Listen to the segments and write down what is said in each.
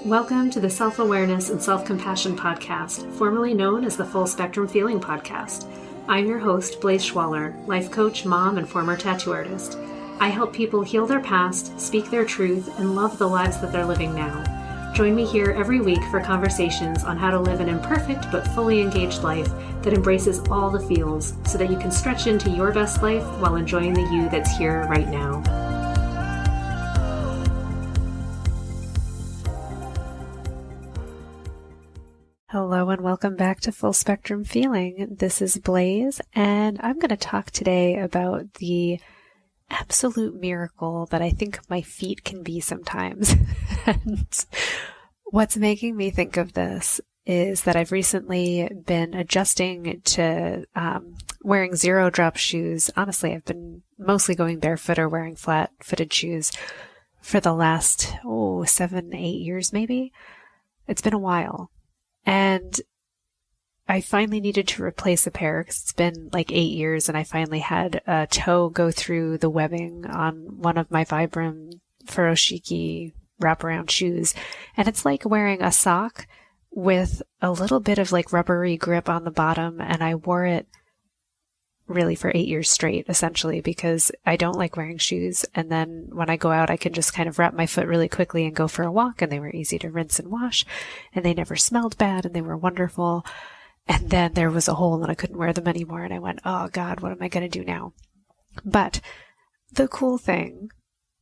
Welcome to the Self-Awareness and Self-Compassion Podcast, formerly known as the Full Spectrum Feeling Podcast. I'm your host, Blaise Schwaller, life coach, mom, and former tattoo artist. I help people heal their past, speak their truth, and love the lives that they're living now. Join me here every week for conversations on how to live an imperfect but fully engaged life that embraces all the feels so that you can stretch into your best life while enjoying the you that's here right now. Hello and welcome back to Full Spectrum Feeling. This is Blaise, and I'm going to talk today about the absolute miracle that I think my feet can be sometimes. And what's making me think of this is that I've recently been adjusting to wearing zero drop shoes. Honestly, I've been mostly going barefoot or wearing flat-footed shoes for the last, 7, 8 years maybe. It's been a while. And I finally needed to replace a pair because it's been like 8 years, and I finally had a toe go through the webbing on one of my Vibram Furoshiki wraparound shoes. And it's like wearing a sock with a little bit of like rubbery grip on the bottom. And I wore it really for 8 years straight, essentially, because I don't like wearing shoes. And then when I go out, I can just kind of wrap my foot really quickly and go for a walk. And they were easy to rinse and wash, and they never smelled bad, and they were wonderful. And then there was a hole and I couldn't wear them anymore. And I went, oh God, what am I going to do now? But the cool thing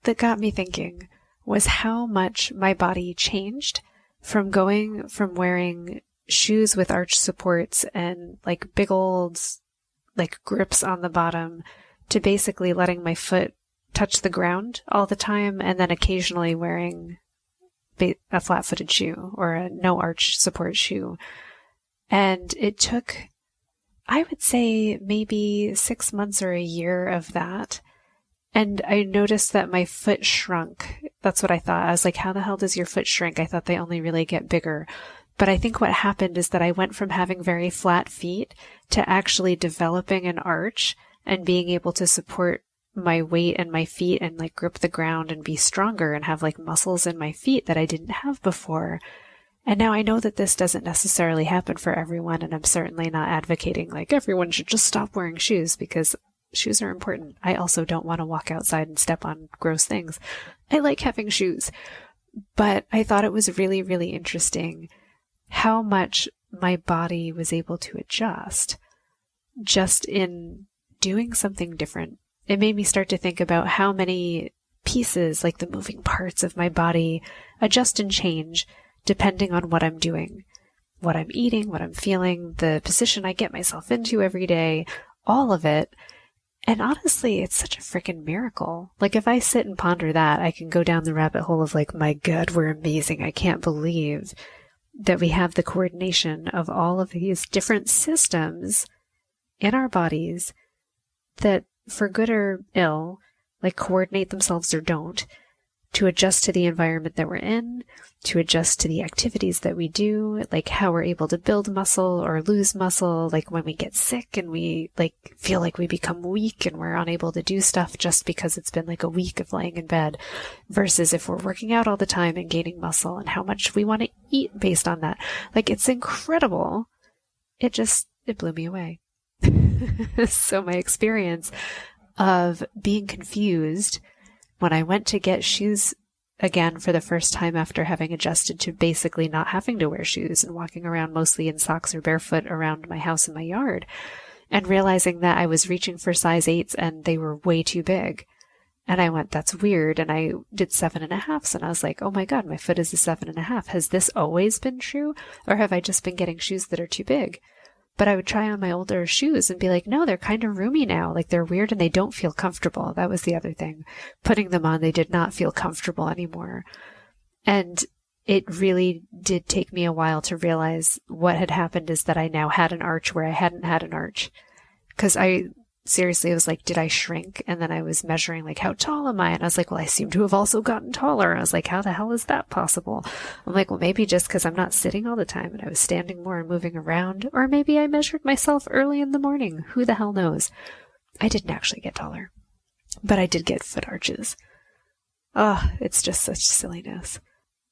that got me thinking was how much my body changed from going from wearing shoes with arch supports and like big old like grips on the bottom to basically letting my foot touch the ground all the time, and then occasionally wearing a flat-footed shoe or a no arch support shoe. And it took, I would say, maybe 6 months or a year of that. And I noticed that my foot shrunk. That's what I thought. I was like, how the hell does your foot shrink? I thought they only really get bigger. But I think what happened is that I went from having very flat feet to actually developing an arch and being able to support my weight and my feet and like grip the ground and be stronger and have like muscles in my feet that I didn't have before. And now I know that this doesn't necessarily happen for everyone, and I'm certainly not advocating like everyone should just stop wearing shoes, because shoes are important. I also don't want to walk outside and step on gross things. I like having shoes. But I thought it was really, really interesting how much my body was able to adjust just in doing something different. It made me start to think about how many pieces, like the moving parts of my body, adjust and change depending on what I'm doing, what I'm eating, what I'm feeling, the position I get myself into every day, all of it. And honestly, it's such a freaking miracle. Like if I sit and ponder that, I can go down the rabbit hole of like, my God, we're amazing. I can't believe that we have the coordination of all of these different systems in our bodies that, for good or ill, like coordinate themselves or don't, to adjust to the environment that we're in, to adjust to the activities that we do, like how we're able to build muscle or lose muscle, like when we get sick and we like feel like we become weak and we're unable to do stuff just because it's been like a week of laying in bed, versus if we're working out all the time and gaining muscle, and how much we want to eat based on that. Like it's incredible. It blew me away. So my experience of being confused when I went to get shoes again for the first time after having adjusted to basically not having to wear shoes and walking around mostly in socks or barefoot around my house and my yard, and realizing that I was reaching for size 8s and they were way too big. And I went, that's weird. And I did 7.5s, and I was like, oh my God, my foot is a 7.5. Has this always been true? Or have I just been getting shoes that are too big? But I would try on my older shoes and be like, no, they're kind of roomy now. Like they're weird and they don't feel comfortable. That was the other thing. Putting them on, they did not feel comfortable anymore. And it really did take me a while to realize what had happened is that I now had an arch where I hadn't had an arch. Because I seriously was like, did I shrink? And then I was measuring like, how tall am I? And I was like, well, I seem to have also gotten taller. I was like, how the hell is that possible? I'm like, well, maybe just because I'm not sitting all the time and I was standing more and moving around, or maybe I measured myself early in the morning. Who the hell knows? I didn't actually get taller, but I did get foot arches. Oh, it's just such silliness.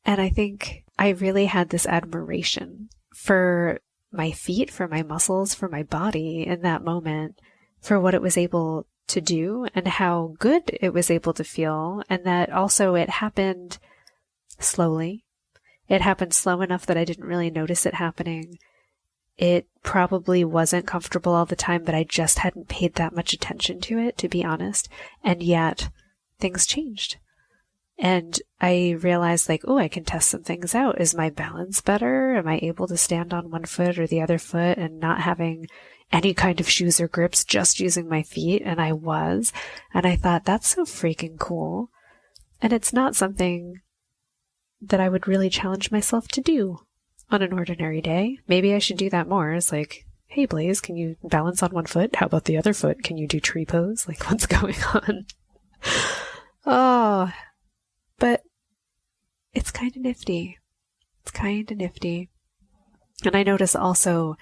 And I think I really had this admiration for my feet, for my muscles, for my body in that moment, for what it was able to do and how good it was able to feel. And that also it happened slowly. It happened slow enough that I didn't really notice it happening. It probably wasn't comfortable all the time, but I just hadn't paid that much attention to it, to be honest. And yet things changed. And I realized like, oh, I can test some things out. Is my balance better? Am I able to stand on one foot or the other foot and not having any kind of shoes or grips, just using my feet? And I was. And I thought, that's so freaking cool. And it's not something that I would really challenge myself to do on an ordinary day. Maybe I should do that more. It's like, hey, Blaze, can you balance on one foot? How about the other foot? Can you do tree pose? Like, what's going on? Oh, but it's kind of nifty. It's kind of nifty. And I notice also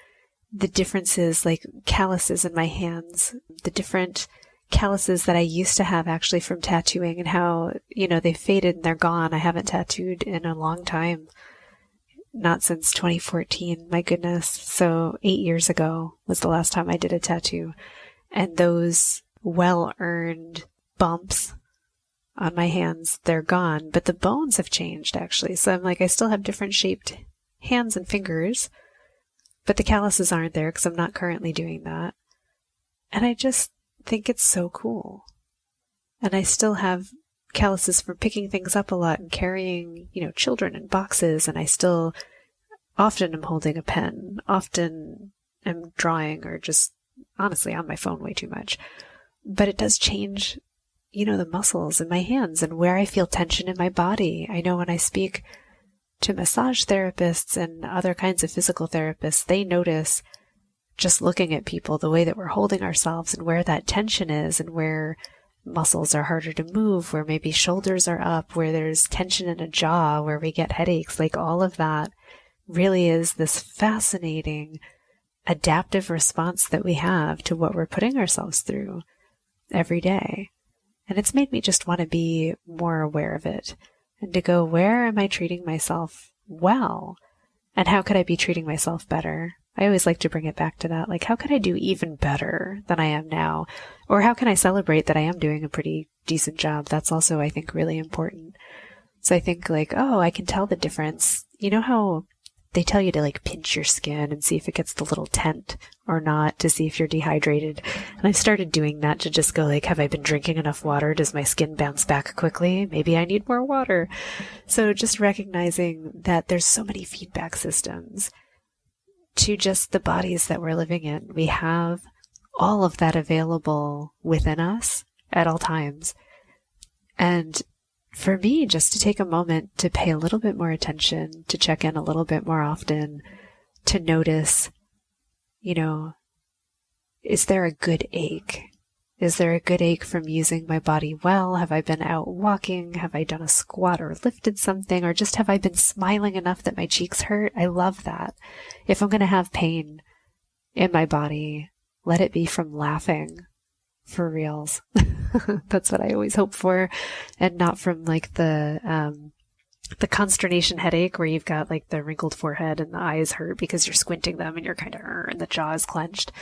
the differences, like calluses in my hands, the different calluses that I used to have actually from tattooing and how, they faded and they're gone. I haven't tattooed in a long time. Not since 2014. My goodness. So 8 years ago was the last time I did a tattoo. And those well-earned bumps on my hands, they're gone, but the bones have changed actually. So I'm like, I still have different shaped hands and fingers, but the calluses aren't there because I'm not currently doing that. And I just think it's so cool. And I still have calluses for picking things up a lot and carrying, children in boxes. And I still often am holding a pen, often am drawing or just honestly on my phone way too much. But it does change the muscles in my hands and where I feel tension in my body. I know when I speak to massage therapists and other kinds of physical therapists, they notice just looking at people, the way that we're holding ourselves and where that tension is and where muscles are harder to move, where maybe shoulders are up, where there's tension in a jaw, where we get headaches. Like all of that really is this fascinating adaptive response that we have to what we're putting ourselves through every day. And it's made me just want to be more aware of it and to go, where am I treating myself well? And how could I be treating myself better? I always like to bring it back to that. Like, how could I do even better than I am now? Or how can I celebrate that I am doing a pretty decent job? That's also, I think, really important. So I think like, oh, I can tell the difference. You know how they tell you to like pinch your skin and see if it gets the little tent or not to see if you're dehydrated. And I started doing that to just go like, have I been drinking enough water? Does my skin bounce back quickly? Maybe I need more water. So just recognizing that there's so many feedback systems to just the bodies that we're living in. We have all of that available within us at all times. And for me, just to take a moment to pay a little bit more attention, to check in a little bit more often, to notice, is there a good ache? Is there a good ache from using my body well? Have I been out walking? Have I done a squat or lifted something? Or just have I been smiling enough that my cheeks hurt? I love that. If I'm going to have pain in my body, let it be from laughing. For reals. That's what I always hope for. And not from like the consternation headache where you've got like the wrinkled forehead and the eyes hurt because you're squinting them and you're kind of, and the jaw is clenched.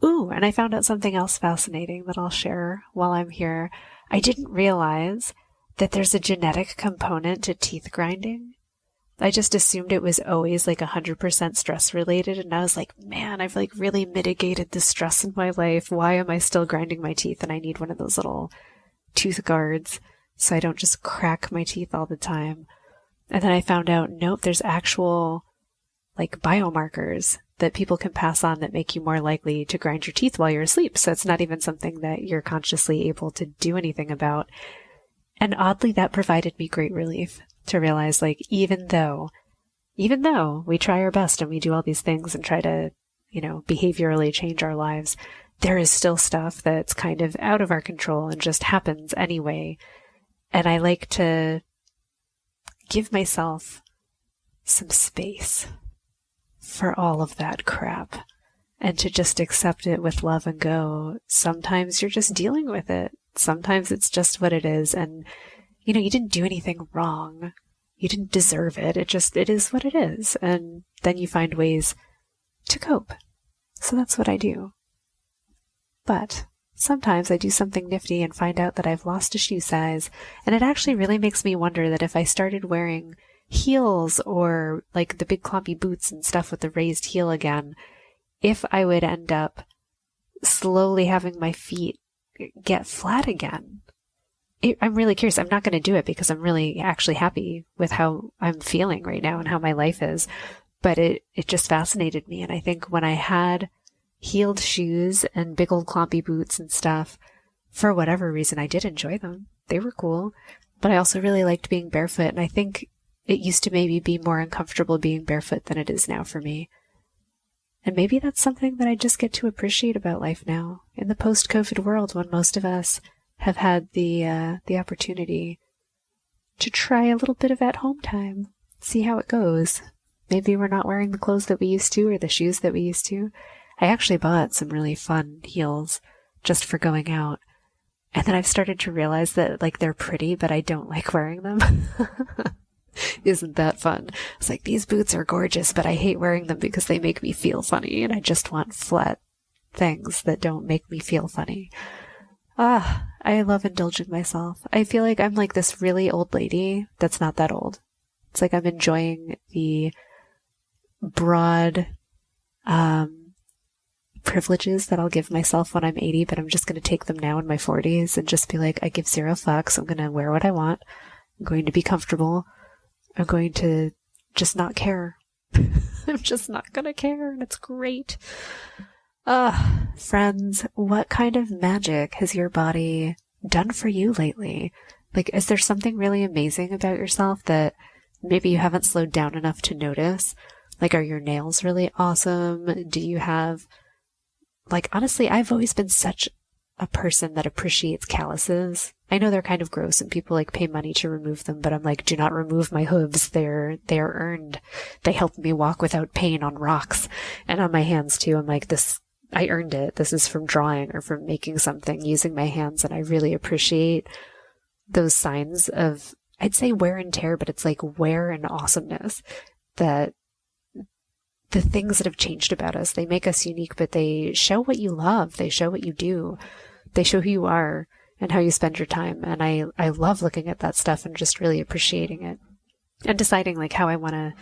Ooh, and I found out something else fascinating that I'll share while I'm here. I didn't realize that there's a genetic component to teeth grinding. I just assumed it was always like 100% stress related. And I was like, man, I've like really mitigated the stress in my life. Why am I still grinding my teeth? And I need one of those little tooth guards so I don't just crack my teeth all the time. And then I found out, nope, there's actual like biomarkers that people can pass on that make you more likely to grind your teeth while you're asleep. So it's not even something that you're consciously able to do anything about. And oddly, that provided me great relief to realize, like, even though we try our best and we do all these things and try to, behaviorally change our lives, there is still stuff that's kind of out of our control and just happens anyway. And I like to give myself some space for all of that crap and to just accept it with love and go, sometimes you're just dealing with it. Sometimes it's just what it is. And, you didn't do anything wrong. You didn't deserve it. It is what it is. And then you find ways to cope. So that's what I do. But sometimes I do something nifty and find out that I've lost a shoe size, and it actually really makes me wonder that if I started wearing heels or like the big clumpy boots and stuff with the raised heel again, if I would end up slowly having my feet get flat again. I'm really curious. I'm not going to do it because I'm really actually happy with how I'm feeling right now and how my life is. But it just fascinated me. And I think when I had heeled shoes and big old clumpy boots and stuff, for whatever reason, I did enjoy them. They were cool. But I also really liked being barefoot. And I think it used to maybe be more uncomfortable being barefoot than it is now for me. And maybe that's something that I just get to appreciate about life now in the post-COVID world, when most of us have had the opportunity to try a little bit of at-home time, see how it goes. Maybe we're not wearing the clothes that we used to or the shoes that we used to. I actually bought some really fun heels just for going out. And then I've started to realize that, like, they're pretty, but I don't like wearing them. Isn't that fun? It's like, these boots are gorgeous, but I hate wearing them because they make me feel funny, and I just want flat things that don't make me feel funny. I love indulging myself. I feel like I'm like this really old lady that's not that old. It's like I'm enjoying the broad privileges that I'll give myself when I'm 80, but I'm just going to take them now in my 40s and just be like, I give zero fucks. I'm going to wear what I want. I'm going to be comfortable. I'm going to just not care. I'm just not going to care, and it's great. Friends, what kind of magic has your body done for you lately? Like, is there something really amazing about yourself that maybe you haven't slowed down enough to notice? Like, are your nails really awesome? Do you have, like, honestly, I've always been such a person that appreciates calluses. I know they're kind of gross and people like pay money to remove them, but I'm like, do not remove my hooves. They are earned. They help me walk without pain on rocks and on my hands too. I'm like, I earned it. This is from drawing or from making something using my hands. And I really appreciate those signs of, I'd say wear and tear, but it's like wear and awesomeness, that the things that have changed about us, they make us unique, but they show what you love. They show what you do. They show who you are and how you spend your time. And I love looking at that stuff and just really appreciating it and deciding like how I want to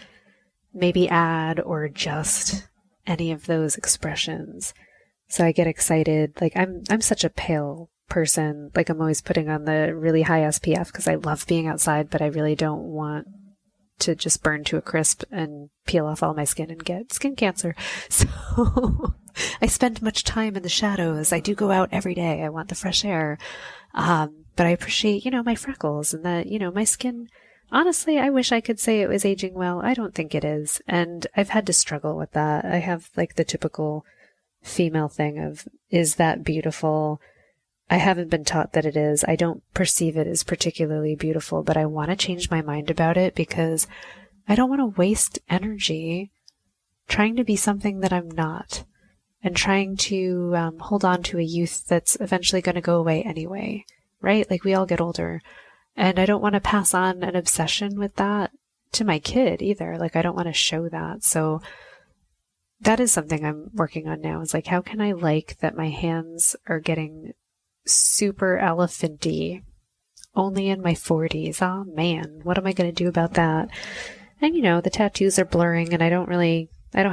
maybe add or adjust any of those expressions. So I get excited. Like I'm such a pale person. Like I'm always putting on the really high SPF because I love being outside, but I really don't want to just burn to a crisp and peel off all my skin and get skin cancer. So I spend much time in the shadows. I do go out every day. I want the fresh air. But I appreciate, my freckles and that, my skin. Honestly, I wish I could say it was aging well. I don't think it is. And I've had to struggle with that. I have like the typical female thing of, is that beautiful? I haven't been taught that it is. I don't perceive it as particularly beautiful, but I want to change my mind about it because I don't want to waste energy trying to be something that I'm not and trying to hold on to a youth that's eventually going to go away anyway, right? Like we all get older, and I don't want to pass on an obsession with that to my kid either. Like I don't want to show that. So that is something I'm working on now. It's like, how can I like that my hands are getting super elephanty only in my 40s? Oh man, what am I going to do about that? And the tattoos are blurring and I don't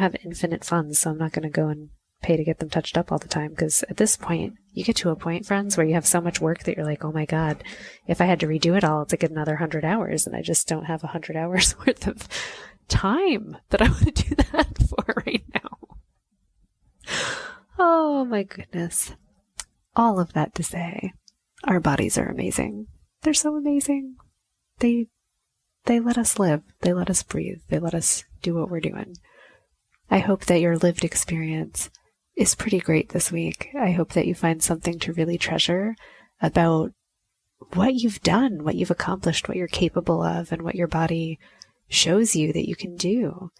have infinite funds, so I'm not going to go and pay to get them touched up all the time, because at this point you get to a point, friends, where you have so much work that you're like, oh my god, if I had to redo it all, it's like another 100 hours, and I just don't have 100 hours worth of time that I want to do that for right now. Oh my goodness. All of that to say, our bodies are amazing. They're so amazing. They let us live. They let us breathe. They let us do what we're doing. I hope that your lived experience is pretty great this week. I hope that you find something to really treasure about what you've done, what you've accomplished, what you're capable of, and what your body shows you that you can do.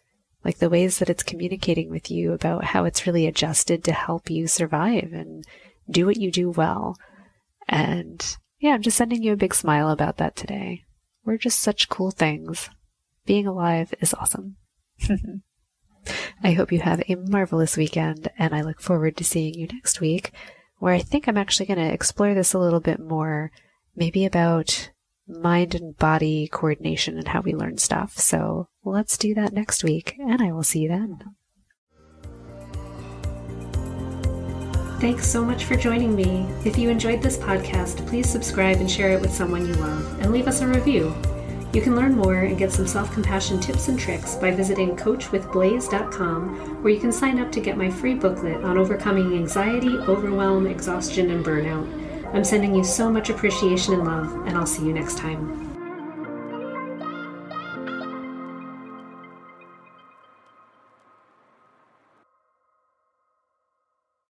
Like the ways that it's communicating with you about how it's really adjusted to help you survive and do what you do well. And yeah, I'm just sending you a big smile about that today. We're just such cool things. Being alive is awesome. I hope you have a marvelous weekend, and I look forward to seeing you next week, where I think I'm actually going to explore this a little bit more, maybe about mind and body coordination and how we learn stuff. So let's do that next week, and I will see you then. Thanks so much for joining me. If you enjoyed this podcast, please subscribe and share it with someone you love, and leave us a review. You can learn more and get some self-compassion tips and tricks by visiting coachwithblaze.com, where you can sign up to get my free booklet on overcoming anxiety, overwhelm, exhaustion, and burnout. I'm sending you so much appreciation and love, and I'll see you next time.